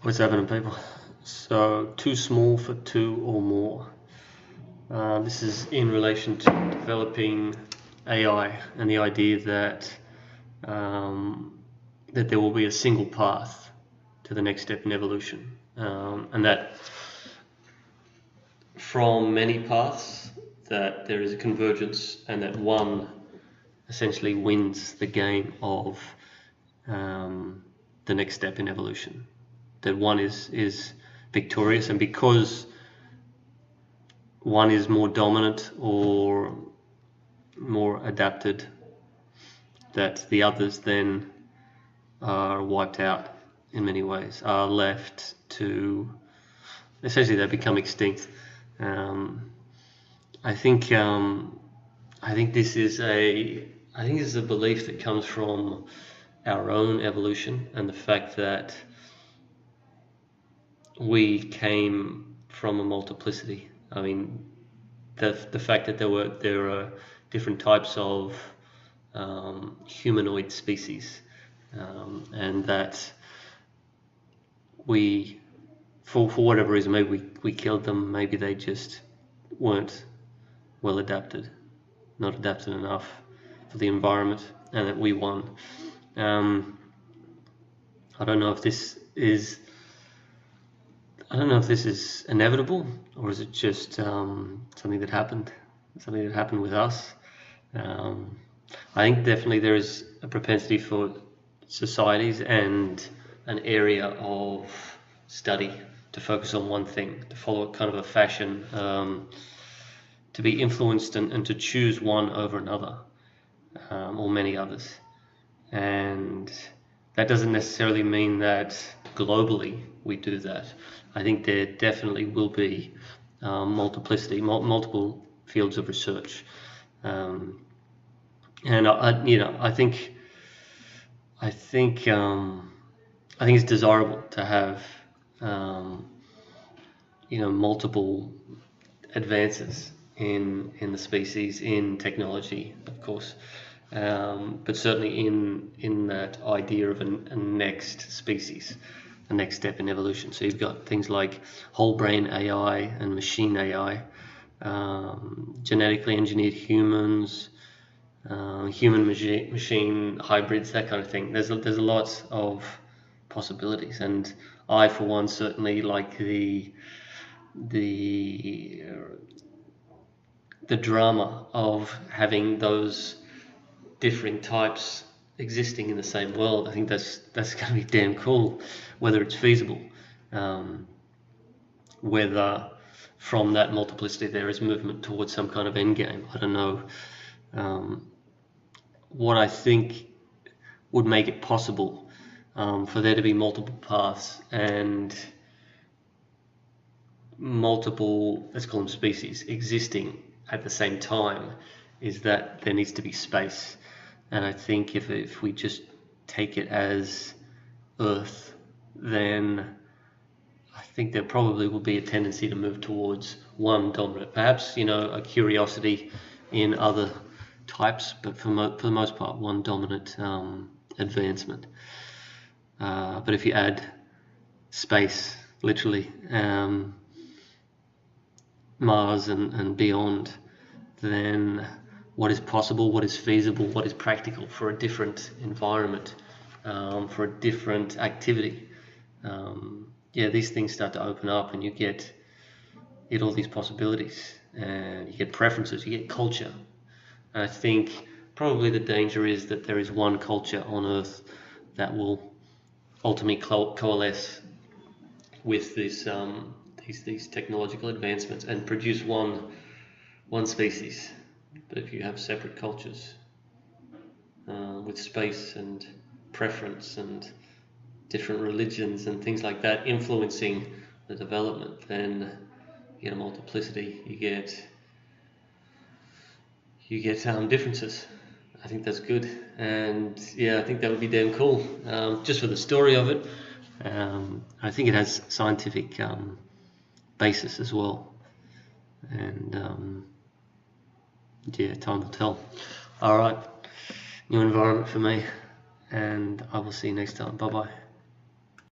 What's happening, people? So, too small for two or more. This is in relation to developing AI and the idea that that there will be a single path to the next step in evolution, and that from many paths that there is a convergence, and that one essentially wins the game of the next step in evolution. That one is victorious, and because one is more dominant or more adapted, that the others then are wiped out in many ways, are left to essentially they become extinct. I think this is a belief that comes from our own evolution and the fact that we came from a multiplicity. I mean, the fact that there are different types of humanoid species, and that we, for whatever reason, maybe we killed them, maybe they just weren't well adapted, not adapted enough for the environment, and that we won. I don't know if this is inevitable, or is it just something that happened with us. I think definitely there is a propensity for societies and an area of study to focus on one thing, to follow kind of a fashion, to be influenced and to choose one over another, or many others. And that doesn't necessarily mean that globally we do that. I think there definitely will be multiplicity, multiple fields of research, and I think it's desirable to have multiple advances in the species, in technology, of course, but certainly in that idea of a next species, a next step in evolution. So you've got things like whole brain AI and machine AI, genetically engineered humans, human machine hybrids, that kind of thing. There's a lot of possibilities, and I, for one, certainly like the drama of having those differing types existing in the same world. I think that's going to be damn cool, whether it's feasible, whether from that multiplicity there is movement towards some kind of end game. I don't know. What I think would make it possible for there to be multiple paths and multiple, let's call them species, existing at the same time, is that there needs to be space. And I think if we just take it as Earth, then I think there probably will be a tendency to move towards one dominant, perhaps a curiosity in other types, but for the most part, one dominant advancement. But if you add space, literally, Mars and beyond, then what is possible, what is feasible, what is practical for a different environment, for a different activity. These things start to open up, and you get all these possibilities, and you get preferences, you get culture. And I think probably the danger is that there is one culture on Earth that will ultimately coalesce with this these technological advancements and produce one species. But if you have separate cultures with space and preference and different religions and things like that influencing the development, then you get a multiplicity. You get differences. I think that's good, and I think that would be damn cool. Just for the story of it, I think it has scientific basis as well, and time will tell. All right, new environment for me, and I will see you next time. Bye bye.